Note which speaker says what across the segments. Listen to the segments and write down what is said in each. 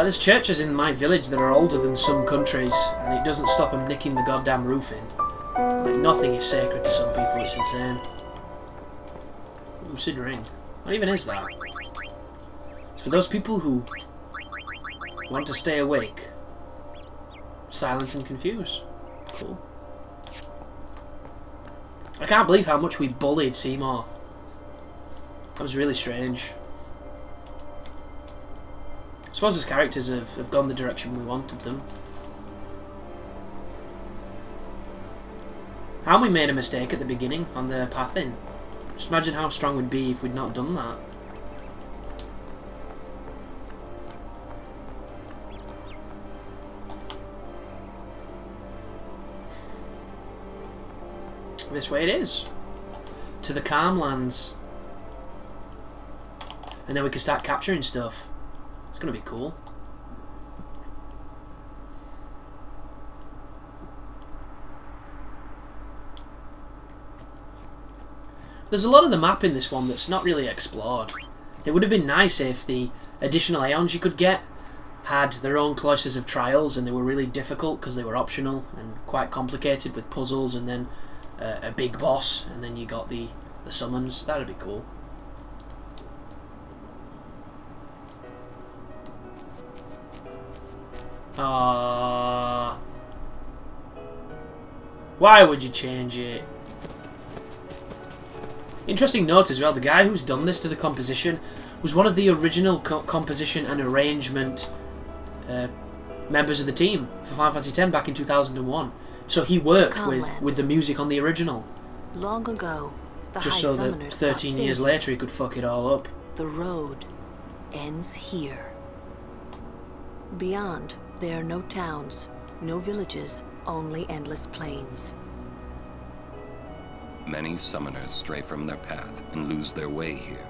Speaker 1: Like, there's churches in my village that are older than some countries, and it doesn't stop them nicking the goddamn roof in. Like, nothing is sacred to some people, it's insane. Lucid ring. What even is that? It's for those people who want to stay awake, silent and confused. Cool. I can't believe how much we bullied Seymour. That was really strange. I suppose his characters have gone the direction we wanted them. How we made a mistake at the beginning on the path in. Just imagine how strong we'd be if we'd not done that. This way it is. To the Calm Lands. And then we can start capturing stuff. It's going to be cool. There's a lot of the map in this one that's not really explored. It would have been nice if the additional aeons you could get had their own cloisters of trials and they were really difficult because they were optional and quite complicated with puzzles and then a big boss and then you got the summons. That'd be cool. Why would you change it? Interesting note as well, the guy who's done this to the composition was one of the original composition and arrangement members of the team for Final Fantasy X back in 2001. So he worked with the music on the original.
Speaker 2: Long ago,
Speaker 1: just so that 13 years later he could fuck it all up.
Speaker 2: The road ends here. Beyond, there are no towns, no villages, only endless plains.
Speaker 3: Many summoners stray from their path and lose their way here.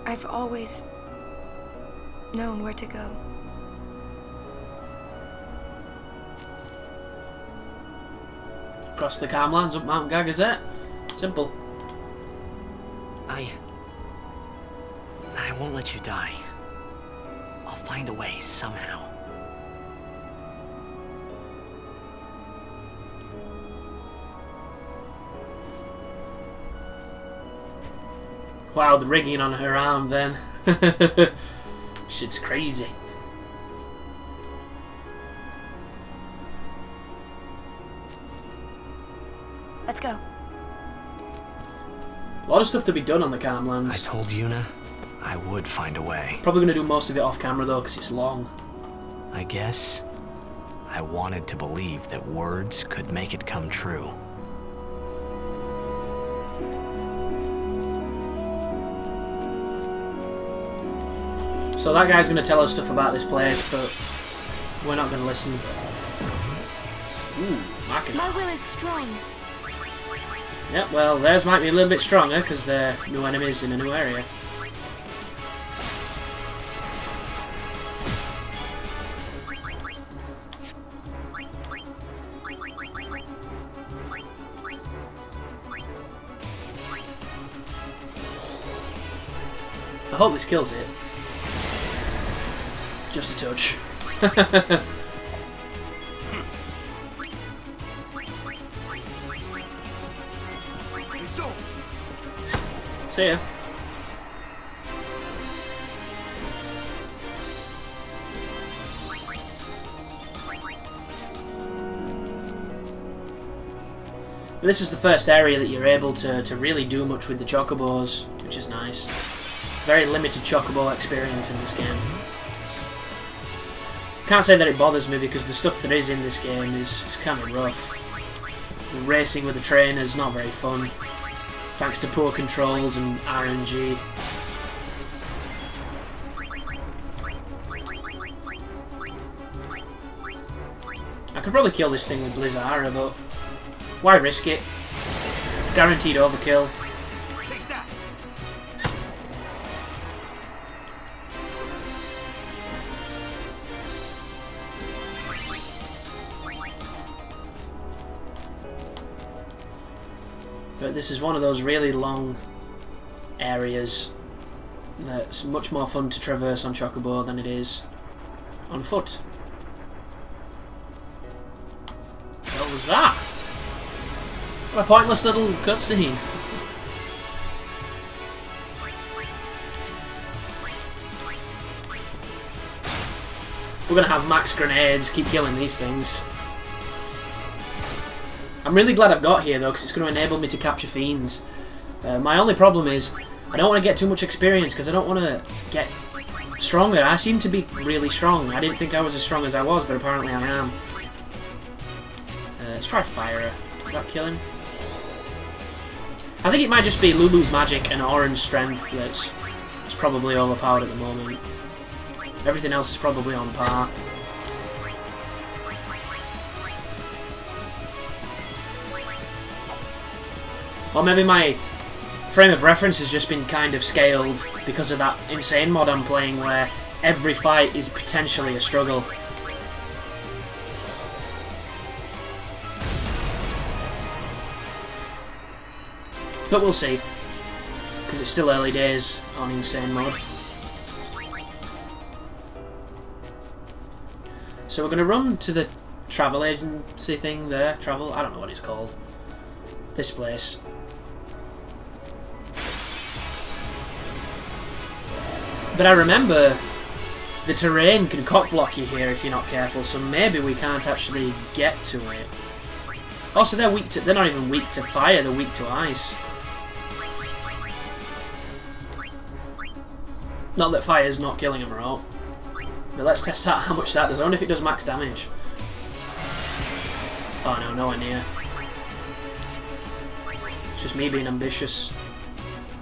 Speaker 4: I've always known where to go.
Speaker 1: Across the Calm Lands, up Mount Gagazet. Simple.
Speaker 5: I won't let you die. I'll find a way somehow.
Speaker 1: Wow, the rigging on her arm then. Shit's crazy.
Speaker 4: Let's go.
Speaker 1: A lot of stuff to be done on the Calm Lands.
Speaker 5: I told Yuna I would find a way.
Speaker 1: Probably going to do most of it off camera though, because it's long.
Speaker 5: I guess I wanted to believe that words could make it come true.
Speaker 1: So that guy's going to tell us stuff about this place, but we're not going to listen. Ooh, Machina.
Speaker 4: My will is strong.
Speaker 1: Yep, well, theirs might be a little bit stronger because they're new enemies in a new area. I hope this kills it. Just a touch. See ya. This is the first area that you're able to really do much with the Chocobos, which is nice. Very limited Chocobo experience in this game. Can't say that it bothers me because the stuff that is in this game is kind of rough. The racing with the train is not very fun, thanks to poor controls and RNG. I could probably kill this thing with Blizzara, but why risk it? guaranteed overkill. But this is one of those really long areas that's much more fun to traverse on Chocobo than it is on foot. What was that? What a pointless little cutscene. We're gonna have max grenades, keep killing these things. I'm really glad I've got here though, because it's going to enable me to capture fiends. My only problem is I don't want to get too much experience because I don't want to get stronger. I seem to be really strong. I didn't think I was as strong as I was, but apparently I am. Let's try fire. Does that kill him? I think it might just be Lulu's magic and orange strength that's probably overpowered at the moment. Everything else is probably on par. Or maybe my frame of reference has just been kind of scaled because of that insane mod I'm playing where every fight is potentially a struggle. But we'll see, because it's still early days on insane mode. So we're going to run to the travel agency thing there. I don't know what it's called. This place. But I remember the terrain can cock-block you here if you're not careful, so maybe we can't actually get to it. Also, they're not even weak to fire, they're weak to ice. Not that fire's not killing them, right? But let's test out how much that does. I wonder if it does max damage. Oh no, nowhere near. It's just me being ambitious.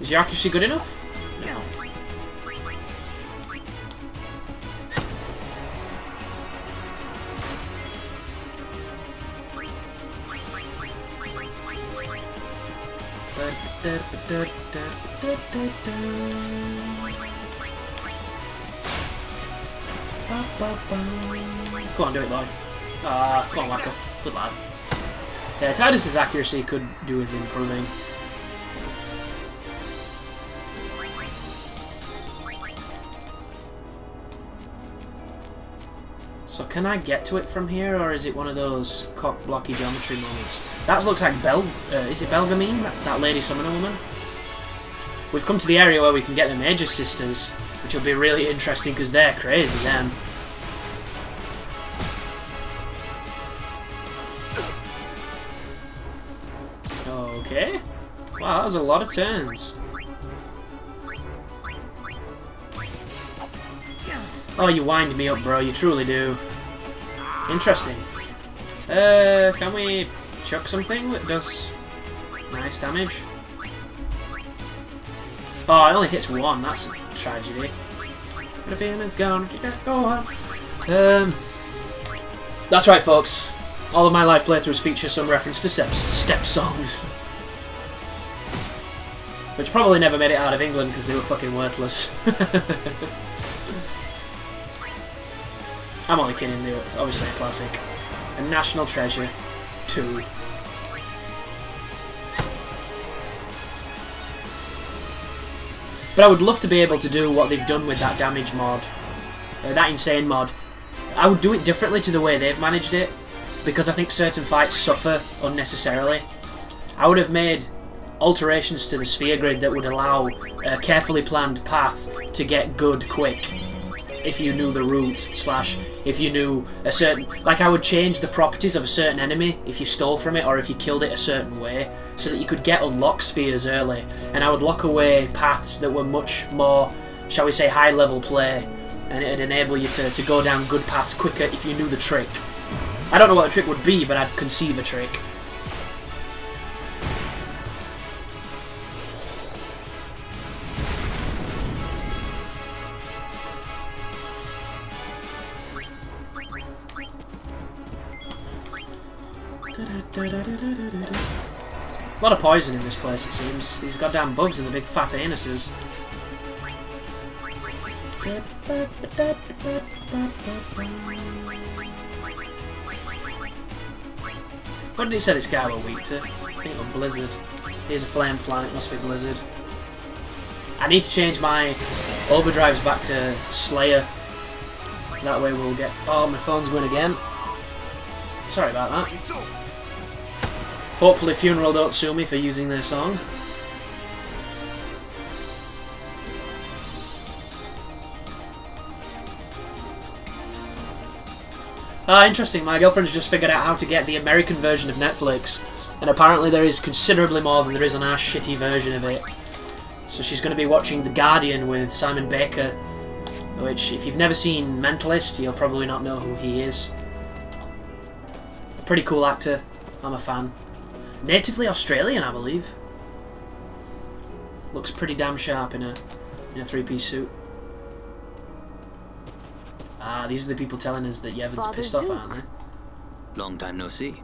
Speaker 1: Is your accuracy good enough? No. Go on, do it, boy. Go on, Wacko. Good lad. Yeah, Tidus's accuracy could do with improving. So can I get to it from here, or is it one of those cock-blocky geometry moments? That looks like is it Belgamine? That lady summoner woman? We've come to the area where we can get the Major Sisters, which will be really interesting because they're crazy then. Okay. Wow, that was a lot of turns. Oh, you wind me up, bro. You truly do. Interesting. Can we chuck something that does nice damage? Oh, it only hits one. That's a tragedy. But a feeling's gone. You gotta go on. That's right, folks. All of my live playthroughs feature some reference to step songs. Which probably never made it out of England because they were fucking worthless. I'm only kidding, it's obviously a classic. A National Treasure 2. But I would love to be able to do what they've done with that damage mod. That insane mod. I would do it differently to the way they've managed it, because I think certain fights suffer unnecessarily. I would have made alterations to the sphere grid that would allow a carefully planned path to get good quick. If you knew the route, slash, if you knew a certain... Like, I would change the properties of a certain enemy if you stole from it, or if you killed it a certain way, so that you could get unlock spheres early. And I would lock away paths that were much more, shall we say, high-level play, and it'd enable you to go down good paths quicker if you knew the trick. I don't know what the trick would be, but I'd conceive a trick. A lot of poison in this place, it seems. These goddamn bugs and the big fat anuses. What did he say this guy were weak to? I think it was Blizzard. Here's a flame flan, it must be Blizzard. I need to change my overdrives back to Slayer. That way we'll get... Oh, my phone's going again. Sorry about that. Hopefully Funeral don't sue me for using their song. Interesting, my girlfriend's just figured out how to get the American version of Netflix. And apparently there is considerably more than there is on our shitty version of it. So she's going to be watching The Guardian with Simon Baker, which, if you've never seen Mentalist, you'll probably not know who he is. A pretty cool actor. I'm a fan. Natively Australian, I believe. Looks pretty damn sharp in a three-piece suit. Ah, these are the people telling us that Yevon's
Speaker 6: Father
Speaker 1: pissed off,
Speaker 6: Zook.
Speaker 1: aren't they?
Speaker 7: Long time no see.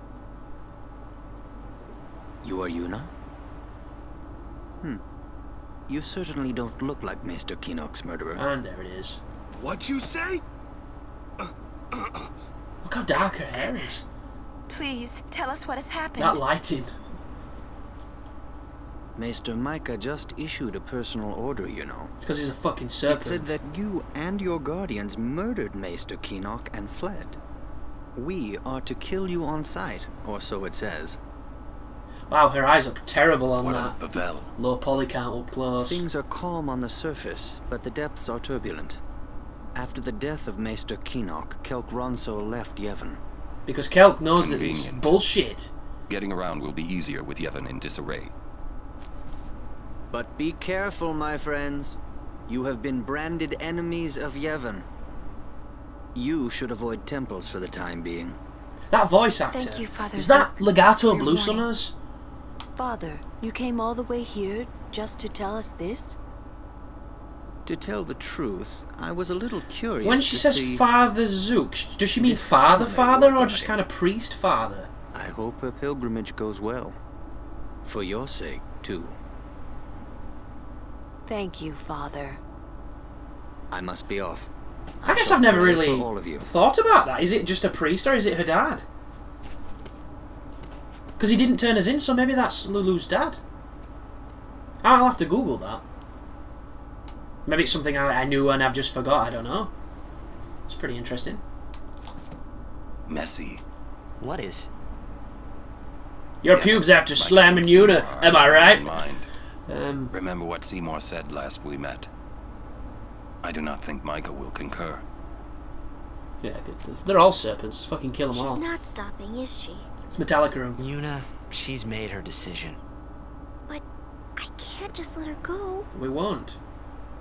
Speaker 7: You are Yuna? You certainly don't look like Maester Keenock's murderer.
Speaker 1: And there it is.
Speaker 8: What you say?
Speaker 1: Look how dark her hair is.
Speaker 4: Please, tell us what has happened.
Speaker 1: That lighting.
Speaker 7: Maester Micah just issued a personal order, you know.
Speaker 1: It's because he's a fucking
Speaker 7: It
Speaker 1: serpent.
Speaker 7: said that you and your guardians murdered Maester Keenock and fled. We are to kill you on sight, or so it says.
Speaker 1: Wow, her eyes look terrible on
Speaker 3: What
Speaker 1: that
Speaker 3: of Bavel?
Speaker 1: low poly count up close.
Speaker 7: Things are calm on the surface, but the depths are turbulent. After the death of Maester Keenock, Kelk Ronso left Yevon.
Speaker 1: Because Kelk knows that it's
Speaker 3: Convenient.
Speaker 1: bullshit.
Speaker 3: Getting around will be easier with Yevon in disarray.
Speaker 7: But be careful, my friends. You have been branded enemies of Yevon. You should avoid temples for the time being.
Speaker 1: That voice actor.
Speaker 4: Thank you, Father
Speaker 1: Is that
Speaker 4: Zook,
Speaker 1: Legato
Speaker 4: for your
Speaker 1: Blue
Speaker 4: warning.
Speaker 1: Summers?
Speaker 2: Father, you came all the way here just to tell us this?
Speaker 7: To tell the truth, I was a little curious
Speaker 1: When she
Speaker 7: to
Speaker 1: says
Speaker 7: see...
Speaker 1: Father Zook, does she mean
Speaker 7: This
Speaker 1: Father
Speaker 7: summer
Speaker 1: Father
Speaker 7: you
Speaker 1: or
Speaker 7: were
Speaker 1: just
Speaker 7: guarding.
Speaker 1: kind of Priest Father?
Speaker 7: I hope her pilgrimage goes well. For your sake, too.
Speaker 2: Thank you, Father.
Speaker 7: I must be off.
Speaker 1: I guess
Speaker 7: shall
Speaker 1: I've never
Speaker 7: pray
Speaker 1: really
Speaker 7: for all of you.
Speaker 1: thought about that. Is it just a priest or is it her dad? Because he didn't turn us in, so maybe that's Lulu's dad. I'll have to Google that. Maybe it's something I knew and I've just forgot, I don't know. It's pretty interesting.
Speaker 3: Messy.
Speaker 5: What is?
Speaker 1: Your
Speaker 3: Yeah,
Speaker 1: pubes after
Speaker 3: like
Speaker 1: slamming
Speaker 3: Seymour
Speaker 1: Una,
Speaker 3: are
Speaker 1: am I
Speaker 3: in
Speaker 1: right?
Speaker 3: mind. Remember what Seymour said last we met. I do not think Micah will concur.
Speaker 1: Yeah, they're all serpents. Fucking kill them
Speaker 6: She's
Speaker 1: all.
Speaker 6: not stopping, is she?
Speaker 1: It's Metallica room.
Speaker 5: Yuna, she's made her decision.
Speaker 6: But I can't just let her go.
Speaker 1: We won't.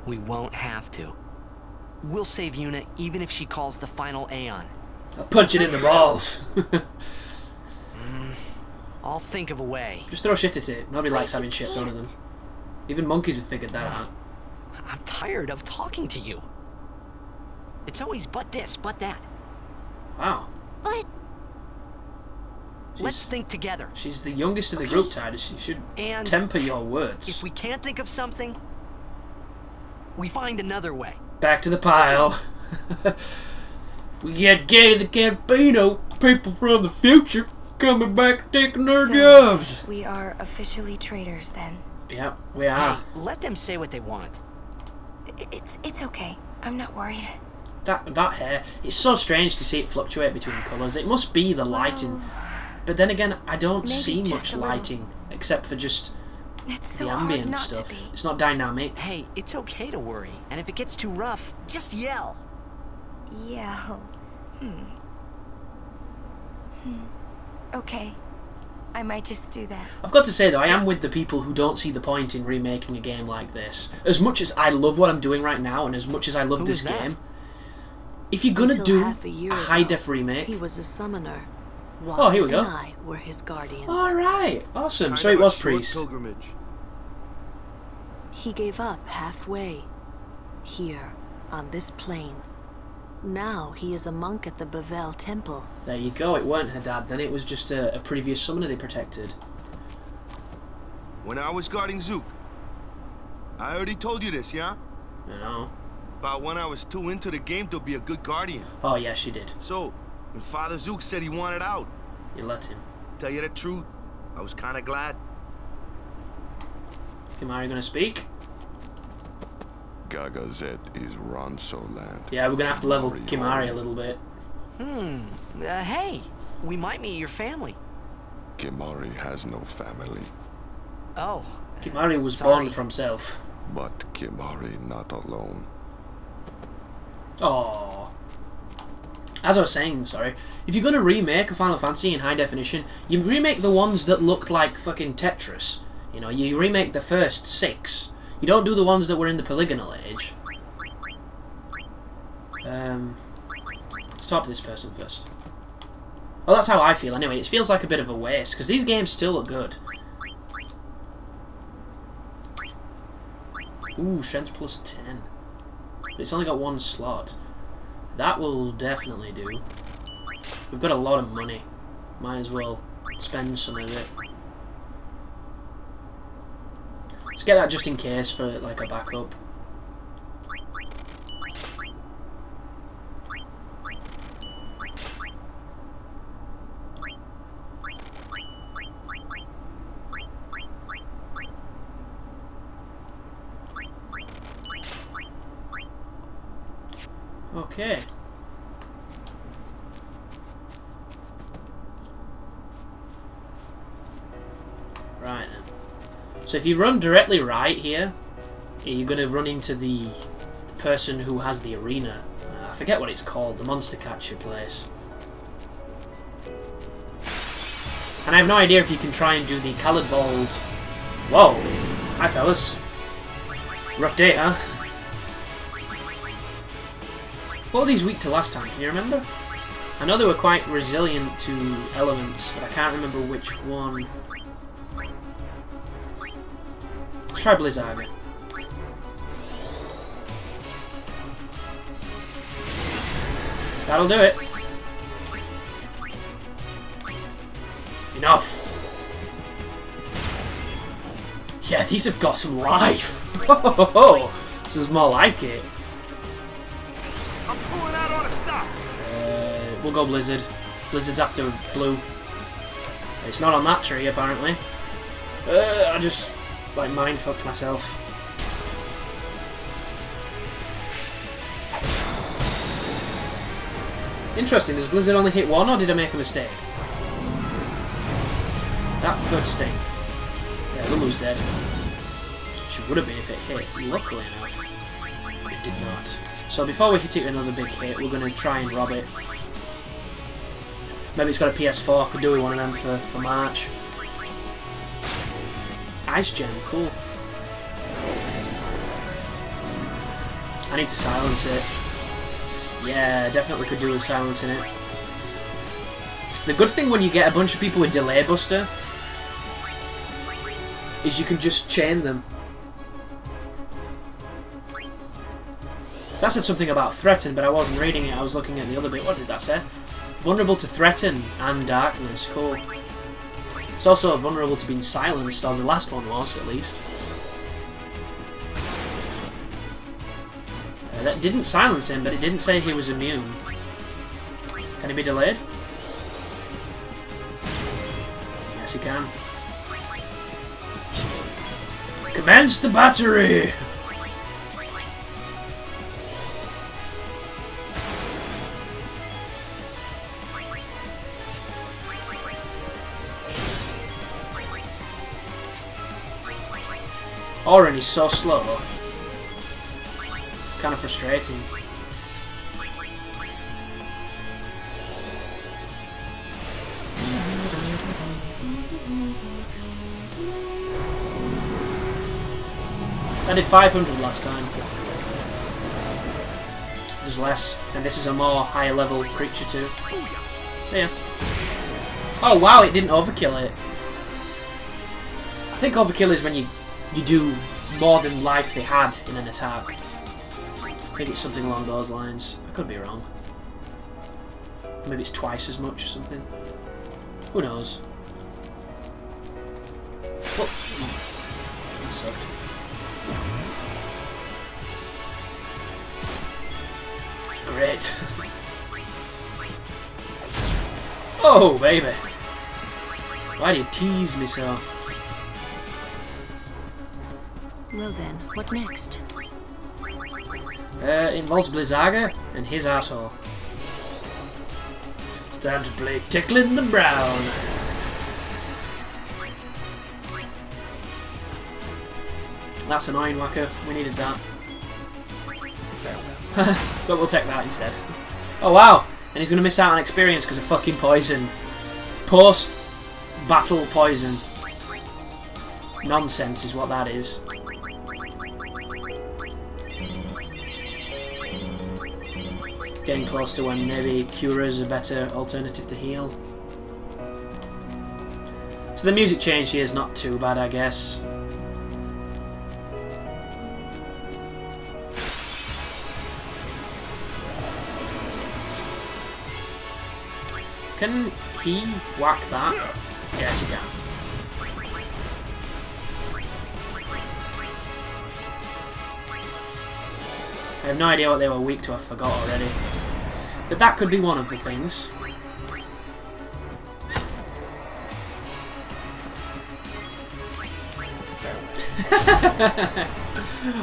Speaker 5: We won't have to. We'll save Yuna even if she calls the final Aeon.
Speaker 1: I'll punch it in the balls.
Speaker 5: I'll think of a way.
Speaker 1: Just throw shit at it. Nobody likes
Speaker 6: But
Speaker 1: having
Speaker 6: you
Speaker 1: shit thrown at them.
Speaker 6: can't.
Speaker 1: Even monkeys have figured that out.
Speaker 5: I'm tired of talking to you. It's always but this, but that.
Speaker 1: Wow.
Speaker 6: But
Speaker 5: Let's think together.
Speaker 1: She's the youngest in the
Speaker 6: Okay.
Speaker 1: group, Tyler. She should
Speaker 5: And
Speaker 1: temper your words.
Speaker 5: if we can't think of something, we find another way.
Speaker 1: Back to the pile. We get gay the Campino. People from the future coming back taking their
Speaker 4: So,
Speaker 1: jobs.
Speaker 4: we are officially traitors then.
Speaker 1: Yep, we are.
Speaker 5: Hey, let them say what they want.
Speaker 4: It's okay. I'm not worried.
Speaker 1: That hair, it's so strange to see it fluctuate between colours. It must be the lighting. But then again, I don't
Speaker 4: Maybe
Speaker 1: see
Speaker 4: just
Speaker 1: much
Speaker 4: a little.
Speaker 1: lighting, except for just
Speaker 4: It's
Speaker 1: the
Speaker 4: so hard
Speaker 1: ambient
Speaker 4: not
Speaker 1: stuff.
Speaker 4: to be.
Speaker 1: It's not dynamic.
Speaker 5: Hey, it's okay to worry. And if it gets too rough, just yell.
Speaker 4: Yeah. Okay. I might just do that.
Speaker 1: I've got to say though, I am with the people who don't see the point in remaking a game like this. As much as I love what I'm doing right now, and as much as I love
Speaker 5: Who
Speaker 1: this
Speaker 5: was that?
Speaker 1: game, if you're gonna
Speaker 2: Until
Speaker 1: do
Speaker 2: half a year
Speaker 1: a
Speaker 2: ago,
Speaker 1: high-def remake...
Speaker 2: He was a summoner.
Speaker 1: Oh, here we go.
Speaker 2: And I were his guardians.
Speaker 1: Alright, awesome.
Speaker 8: Kind
Speaker 1: So
Speaker 8: of
Speaker 1: it
Speaker 8: a
Speaker 1: was
Speaker 8: short
Speaker 1: Priest.
Speaker 8: pilgrimage.
Speaker 2: He gave up halfway. Here, on this plane. Now he is a monk at the Bavel Temple.
Speaker 1: There you go, it weren't her dad then, it was just a previous summoner they protected.
Speaker 8: when I was guarding Zook. I already told you this, yeah?
Speaker 1: I know.
Speaker 8: About when I was too into the game to be a good guardian.
Speaker 1: Oh, yeah, she did.
Speaker 8: So, when Father Zook said he wanted out,
Speaker 1: You let him.
Speaker 8: tell you the truth, I was kind of glad.
Speaker 1: Kimari gonna speak?
Speaker 9: Gaga Zed is Ronso land.
Speaker 1: Yeah, we're gonna have to level Kimari a little bit.
Speaker 5: Hey, we might meet your family.
Speaker 9: Kimari has no family.
Speaker 5: Oh.
Speaker 1: Kimari was
Speaker 5: Sorry.
Speaker 1: born from himself.
Speaker 9: But Kimari not alone.
Speaker 1: Oh. As I was saying, sorry, if you're gonna remake a Final Fantasy in high definition, you remake the ones that looked like fucking Tetris. You know, you remake the first 6. You don't do the ones that were in the polygonal age. Let's talk to this person first. Well, that's how I feel anyway. It feels like a bit of a waste, because these games still look good. Ooh, strength plus 10. But it's only got 1 slot. That will definitely do. We've got a lot of money. Might as well spend some of it. Let's get that just in case for like a backup. Okay. Right then. So if you run directly right here, you're going to run into the person who has the arena. I forget what it's called, the monster catcher place. And I have no idea if you can try and do the coloured bald... Whoa! Hi fellas. Rough day, huh? What were these weak to last time, can you remember? I know they were quite resilient to elements, but I can't remember which one. Let's try Blizzaga. That'll do it. Enough. Yeah, these have got some life. This is more like it.
Speaker 8: I'm pulling out all the stops.
Speaker 1: We'll go Blizzard. Blizzard's after Blue. It's not on that tree, apparently. I just, like, mind-fucked myself. Interesting, does Blizzard only hit 1, or did I make a mistake? That could sting. Yeah, Lulu's dead. She would have been if it hit, luckily enough. It did not. So before we hit it with another big hit, we're going to try and rob it. Maybe it's got a PS4, could do with one of them for March. Ice Gem, cool. I need to silence it. Yeah, definitely could do with silencing it. The good thing when you get a bunch of people with Delay Buster is you can just chain them. That said something about threaten, but I wasn't reading it, I was looking at the other bit. What did that say? Vulnerable to threaten and darkness, cool. It's also vulnerable to being silenced, or the last one was, at least. That didn't silence him, but it didn't say he was immune. Can he be delayed? Yes, he can. Commence the battery! Oren is so slow. Kind of frustrating. I did 500 last time. There's less, and this is a more higher level creature too. See ya. Oh wow, it didn't overkill it. I think overkill is when you do more than life they had in an attack. I think it's something along those lines. I could be wrong. Maybe it's twice as much or something. Who knows? What? sucked. Great. Oh, baby. Why do you tease me so?
Speaker 2: Well then, what next?
Speaker 1: Involves Blizzaga and his asshole. It's time to play Tickling the Brown. That's annoying, Waka. We needed that. But we'll take that instead. Oh wow! And he's gonna miss out on experience because of fucking poison. Post-battle poison. Nonsense is what that is. Getting close to when maybe Cura is a better alternative to heal. So the music change here is not too bad, I guess. Can he whack that? Yes, he can. I have no idea what they were weak to, I forgot already. But that could be one of the things.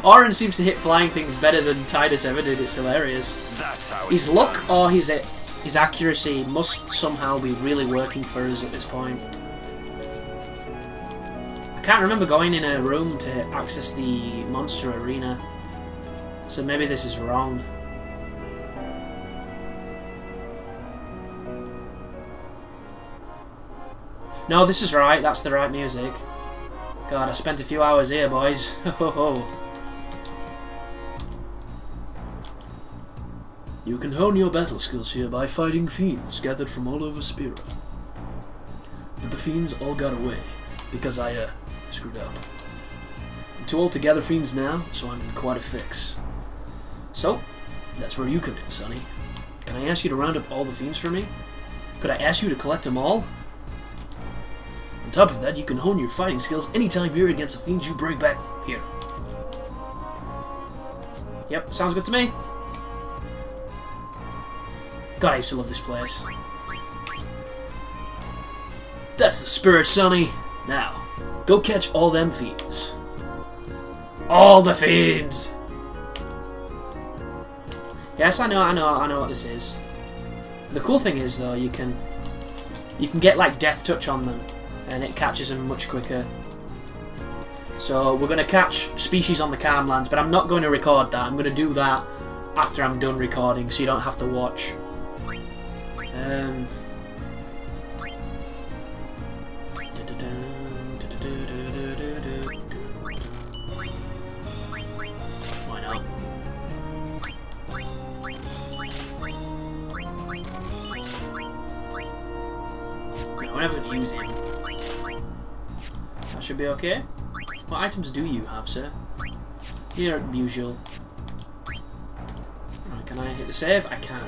Speaker 1: Oren seems to hit flying things better than Tidus ever did, it's hilarious. His luck or his accuracy must somehow be really working for us at this point. I can't remember going in a room to access the monster arena. So maybe this is wrong. No, this is right. That's the right music. God, I spent a few hours here, boys. Ho ho. You can hone your battle skills here by fighting fiends gathered from all over Spira. But the fiends all got away because I screwed up. I'm too old to gather fiends now, so I'm in quite a fix. So, that's where you come in, Sonny. Can I ask you to round up all the fiends for me? Could I ask you to collect them all? On top of that, you can hone your fighting skills anytime you're against the fiends you bring back here. Yep, sounds good to me. God, I used to love this place. That's the spirit, Sonny. Now, go catch all them fiends. All the fiends! Yes, I know what this is. The cool thing is, though, you can get like death touch on them, and it catches them much quicker. So we're going to catch species on the Calmlands, but I'm not going to record that. I'm going to do that after I'm done recording, so you don't have to watch. Why not? No, we're never going to use him. That should be okay. What items do you have, sir? Here, usual. Right, can I hit the save? I can.